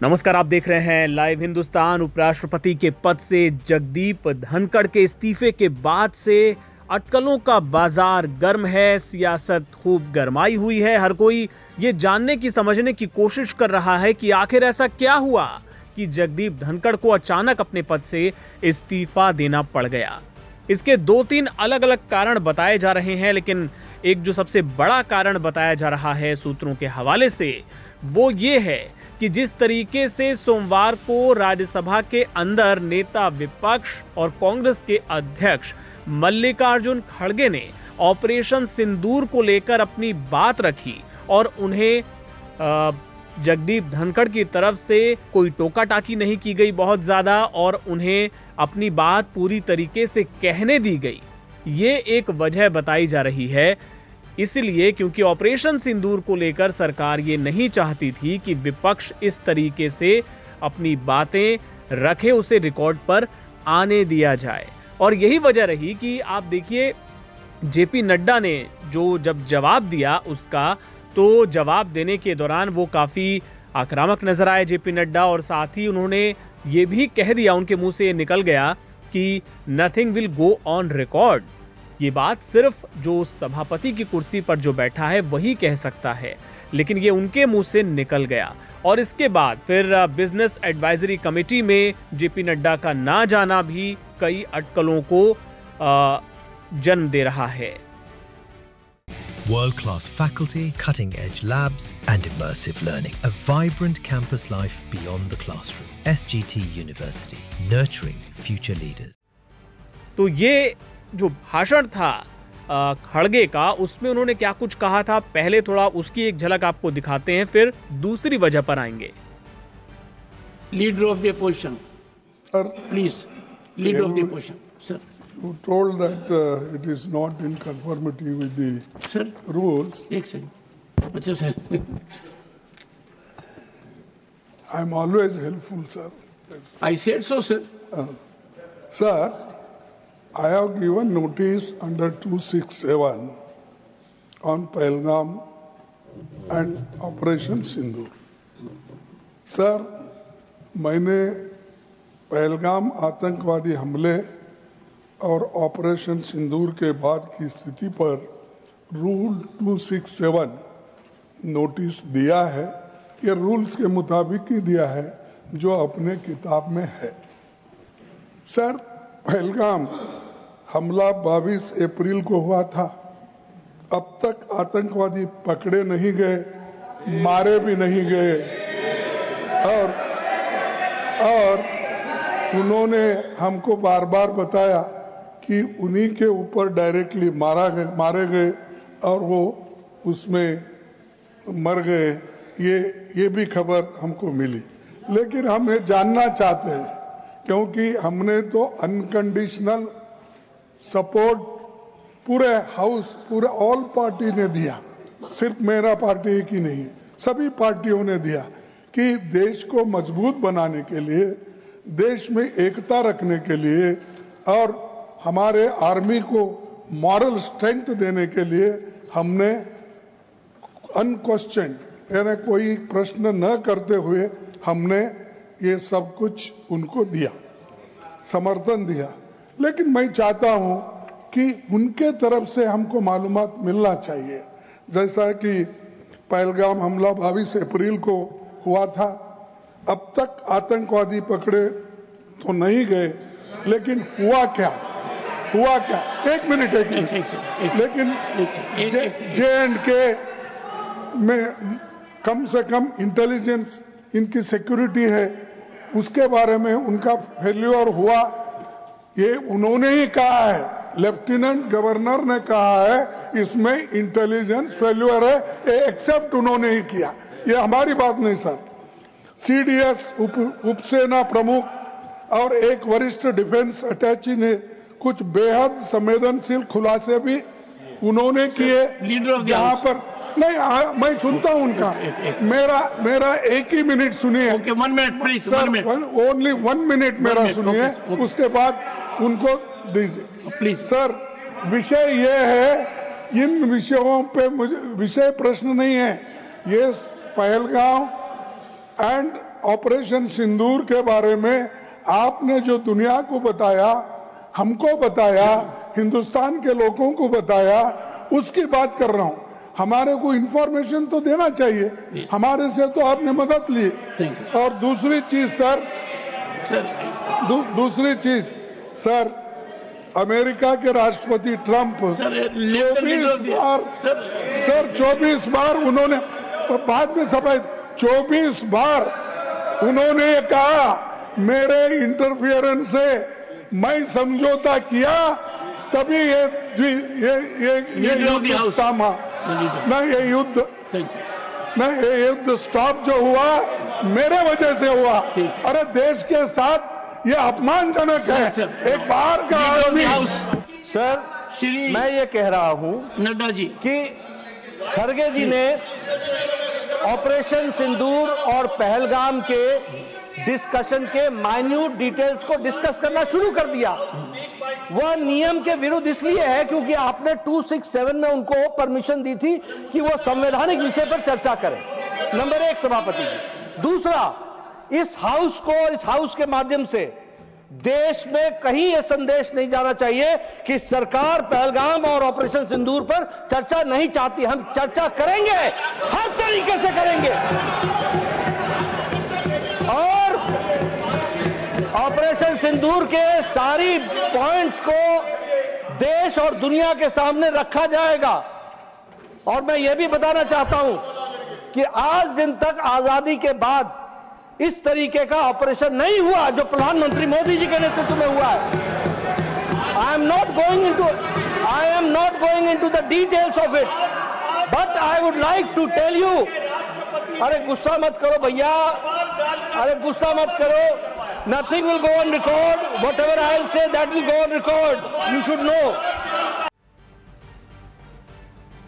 नमस्कार, आप देख रहे हैं लाइव हिंदुस्तान। उपराष्ट्रपति के पद से जगदीप धनखड़ के इस्तीफे के बाद से अटकलों का बाजार गर्म है, सियासत खूब गरमाई हुई है। हर कोई ये जानने की समझने की कोशिश कर रहा है कि आखिर ऐसा क्या हुआ कि जगदीप धनखड़ को अचानक अपने पद से इस्तीफा देना पड़ गया। इसके 2-3 अलग अलग कारण बताए जा रहे हैं, लेकिन एक जो सबसे बड़ा कारण बताया जा रहा है सूत्रों के हवाले से, वो ये है कि जिस तरीके से सोमवार को राज्यसभा के अंदर नेता विपक्ष और कांग्रेस के अध्यक्ष मल्लिकार्जुन खड़गे ने ऑपरेशन सिंदूर को लेकर अपनी बात रखी और उन्हें जगदीप धनखड़ की तरफ से कोई टोका टाकी नहीं की गई बहुत ज्यादा, और उन्हें अपनी बात पूरी तरीके से कहने दी गई। ये एक वजह बताई जा रही है, इसलिए क्योंकि ऑपरेशन सिंदूर को लेकर सरकार ये नहीं चाहती थी कि विपक्ष इस तरीके से अपनी बातें रखे, उसे रिकॉर्ड पर आने दिया जाए। और यही वजह रही कि आप देखिए, जेपी नड्डा ने जब जवाब दिया उसका, तो जवाब देने के दौरान वो काफी आक्रामक नजर आए जेपी नड्डा, और साथ ही उन्होंने ये भी कह दिया, उनके मुंह से निकल गया कि nothing will go on record. ये बात सिर्फ जो सभापति की कुर्सी पर जो बैठा है वही कह सकता है, लेकिन ये उनके मुंह से निकल गया। और इसके बाद फिर बिजनेस एडवाइजरी कमेटी में जेपी नड्डा का ना जाना भी कई अटकलों को जन्म दे रहा है। World-class faculty, cutting-edge labs and immersive learning. A vibrant campus life beyond the classroom. SGT University, nurturing future leaders. तो ये जो भाषण था खड़गे का, उसमें उन्होंने क्या कुछ कहा था, पहले थोड़ा उसकी एक झलक आपको दिखाते हैं, फिर दूसरी वजह पर आएंगे। Leader of the opposition sir, please, leader of the opposition sir. You told that it is not in conformity with the rules. एक सेकंड, अच्छा sir. I am always helpful, sir. Yes. I said so, sir. Sir, I have given notice under 267 on Pahalgam and Operation Sindoor. Sir, मैंने पहलगाम आतंकवादी हमले और operation सिंदूर के बाद की स्थिति पर रूल 267 नोटिस दिया है। ये रूल्स के मुताबिक ही दिया है जो अपने किताब में है। सर, पहलगाम हमला 22 अप्रैल को हुआ था। अब तक आतंकवादी पकड़े नहीं गए, मारे भी नहीं गए, और उन्होंने हमको बार बार बताया कि उन्हीं के ऊपर डायरेक्टली मारे गए और वो उसमें मर गए। ये भी खबर हमको मिली, लेकिन हम ये जानना चाहते हैं, क्योंकि हमने तो अनकंडीशनल सपोर्ट पूरे हाउस, पूरे ऑल पार्टी ने दिया, सिर्फ मेरा पार्टी एक ही नहीं, सभी पार्टियों ने दिया कि देश को मजबूत बनाने के लिए, देश में एकता रखने के लिए और हमारे आर्मी को मॉरल स्ट्रेंथ देने के लिए हमने अनक्वेश्चन, यानी कोई प्रश्न न करते हुए हमने ये सब कुछ उनको दिया, समर्थन दिया। लेकिन मैं चाहता हूं कि उनके तरफ से हमको मालूमात मिलना चाहिए। जैसा कि पहलगाम हमला 22 अप्रैल को हुआ था, अब तक आतंकवादी पकड़े तो नहीं गए, लेकिन हुआ क्या? एक मिनट। लेकिन J&K में कम से कम इंटेलिजेंस, इनकी सिक्योरिटी है, उसके बारे में उनका फेल्यूर हुआ, ये उन्होंने ही कहा है। लेफ्टिनेंट गवर्नर ने कहा है इसमें इंटेलिजेंस फेल्यूर है, ये एक्सेप्ट उन्होंने ही किया, ये हमारी बात नहीं सर। CDS उपसेना प्रमुख और एक वरिष्ठ डिफेंस अटैची ने कुछ बेहद संवेदनशील खुलासे भी उन्होंने किए, जहां पर नहीं, मैं सुनता हूं उनका, मेरा एक ही मिनट सुनिए। Okay, 1 minute please sir, only 1 minute मेरा सुनिए, उसके बाद उनको दीजिए प्लीज। सर, विषय ये है, इन विषयों पे मुझे विषय प्रश्न नहीं है, ये पहलगाम एंड ऑपरेशन सिंदूर के बारे में आपने जो दुनिया को बताया, हमको बताया, हिंदुस्तान के लोगों को बताया, उसकी बात कर रहा हूं। हमारे को इंफॉर्मेशन तो देना चाहिए, हमारे से तो आपने मदद ली। और दूसरी चीज सर, दूसरी चीज सर, अमेरिका के राष्ट्रपति ट्रंप 24 बार उन्होंने, बाद में सफाई, 24 बार उन्होंने कहा मेरे इंटरफियरेंस से मैं समझौता किया, तभी ये युद्ध थमा। नहीं, ये युद्ध स्टॉप जो हुआ मेरे वजह से हुआ। अरे देश के साथ ये अपमानजनक है। एक बार का आदमी। सर, मैं ये कह रहा हूं नड्डा जी कि खड़गे जी ने ऑपरेशन सिंदूर और पहलगाम के डिस्कशन के माइन्यूट डिटेल्स को डिस्कस करना शुरू कर दिया। वह नियम के विरुद्ध इसलिए है क्योंकि आपने 267 में उनको परमिशन दी थी कि वो संवैधानिक विषय पर चर्चा करें। नंबर 1 सभापति जी। दूसरा, इस हाउस के माध्यम से देश में कहीं यह संदेश नहीं जाना चाहिए कि सरकार पहलगाम और ऑपरेशन सिंदूर पर चर्चा नहीं चाहती। हम चर्चा करेंगे, हर तरीके से करेंगे, और ऑपरेशन सिंदूर के सारी पॉइंट्स को देश और दुनिया के सामने रखा जाएगा। और मैं यह भी बताना चाहता हूं कि आज दिन तक आजादी के बाद इस तरीके का ऑपरेशन नहीं हुआ जो प्रधानमंत्री मोदी जी के नेतृत्व में हुआ है। I am not going into the details of it, but I would like to tell you. अरे गुस्सा मत करो भैया, अरे गुस्सा मत करो। Nothing will go on record, whatever I will say that will go on record, you should know.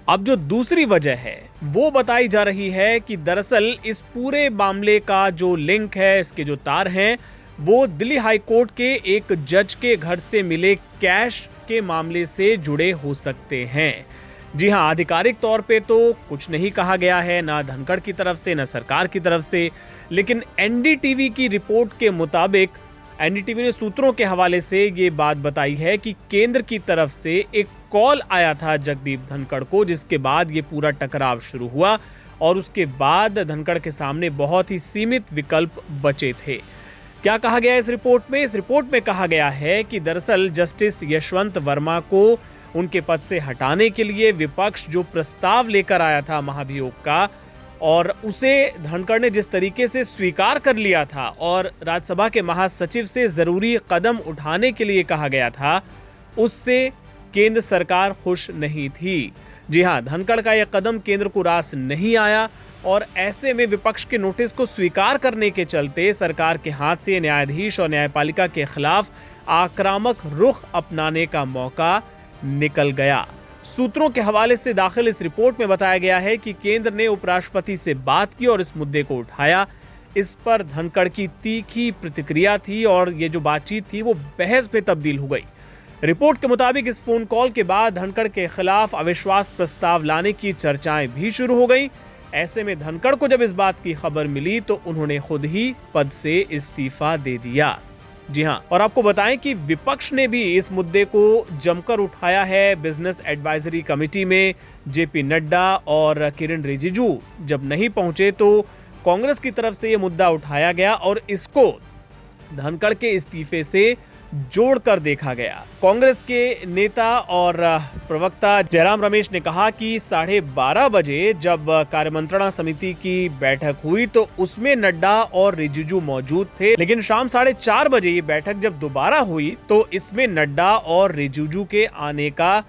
अब जो दूसरी वजह है वो बताई जा रही है कि दरअसल इस पूरे मामले का जो लिंक है, इसके जो तार हैं, वो दिल्ली हाई कोर्ट के एक जज के घर से मिले कैश के मामले से जुड़े हो सकते हैं। जी हां, आधिकारिक तौर पे तो कुछ नहीं कहा गया है, ना धनखड़ की तरफ से ना सरकार की तरफ से, लेकिन एनडीटीवी की रिपोर्ट के मुताबिक एनडीटीवी ने सूत्रों के हवाले से ये बात बताई है कि केंद्र की तरफ से एक कॉल आया था जगदीप धनखड़ को, जिसके बाद ये पूरा टकराव शुरू हुआ और उसके बाद धनखड़ के सामने बहुत ही सीमित विकल्प बचे थे। क्या कहा गया इस रिपोर्ट में? इस रिपोर्ट में कहा गया है कि दरअसल जस्टिस यशवंत वर्मा को उनके पद से हटाने के लिए विपक्ष जो प्रस्ताव लेकर आया था महाभियोग का, और उसे धनखड़ ने जिस तरीके से स्वीकार कर लिया था और राज्यसभा के महासचिव से जरूरी कदम उठाने के लिए कहा गया था, उससे केंद्र सरकार खुश नहीं थी। जी हां, धनखड़ का यह कदम केंद्र को रास नहीं आया और ऐसे में विपक्ष के नोटिस को स्वीकार करने के चलते सरकार के हाथ से न्यायाधीश और न्यायपालिका के खिलाफ आक्रामक रुख अपनाने का मौका निकल गया। सूत्रों के हवाले से दाखिल इस रिपोर्ट में बताया गया है कि केंद्र ने उपराष्ट्रपति से बात की और इस मुद्दे को उठाया। इस पर धनखड़ की तीखी प्रतिक्रिया थी और ये जो बातचीत थी वो बहस पे तब्दील हो गई। रिपोर्ट के मुताबिक इस फोन कॉल के बाद धनखड़ के खिलाफ अविश्वास प्रस्ताव लाने की चर्चाएं भी शुरू हो गई। ऐसे में धनखड़ को जब इस बात की खबर मिली तो उन्होंने खुद ही पद से इस्तीफा दे दिया। जी हां, और आपको बताएं कि विपक्ष ने भी इस मुद्दे को जमकर उठाया है। बिजनेस एडवाइजरी कमेटी में जेपी नड्डा और किरण रिजिजू जब नहीं पहुंचे तो कांग्रेस की तरफ से यह मुद्दा उठाया गया और इसको धनखड़ के इस्तीफे से जोड़कर देखा गया। कांग्रेस के नेता और प्रवक्ता जयराम रमेश ने कहा कि 12:30 बजे जब कार्यमंत्रणा समिति की बैठक हुई तो उसमें नड्डा और रिजिजू मौजूद थे, लेकिन शाम 4:30 बजे ये बैठक जब दोबारा हुई तो इसमें नड्डा और रिजिजू के आने का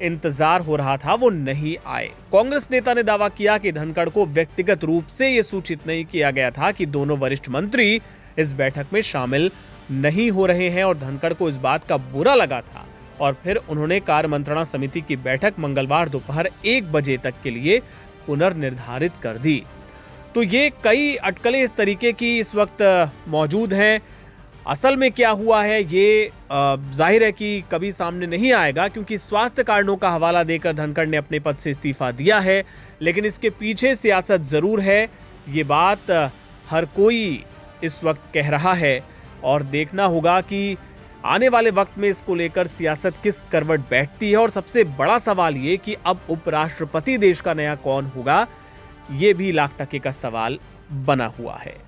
इंतजार हो रहा था, वो नहीं आए। कांग्रेस नेता ने दावा किया कि धनखड़ को व्यक्तिगत रूप से ये सूचित नहीं किया गया था कि दोनों वरिष्ठ मंत्री इस बैठक में शामिल नहीं हो रहे हैं और धनखड़ को इस बात का बुरा लगा था और फिर उन्होंने कार्य मंत्रणा समिति की बैठक मंगलवार दोपहर 1 बजे तक के लिए पुनर्निर्धारित कर दी। तो ये कई अटकलें इस तरीके की इस वक्त मौजूद हैं। असल में क्या हुआ है ये जाहिर है कि कभी सामने नहीं आएगा, क्योंकि स्वास्थ्य कारणों का हवाला देकर धनखड़ ने अपने पद से इस्तीफा दिया है, लेकिन इसके पीछे सियासत जरूर है। ये बात हर कोई इस वक्त कह रहा है और देखना होगा कि आने वाले वक्त में इसको लेकर सियासत किस करवट बैठती है। और सबसे बड़ा सवाल ये कि अब उपराष्ट्रपति देश का नया कौन होगा, ये भी लाख टके का सवाल बना हुआ है।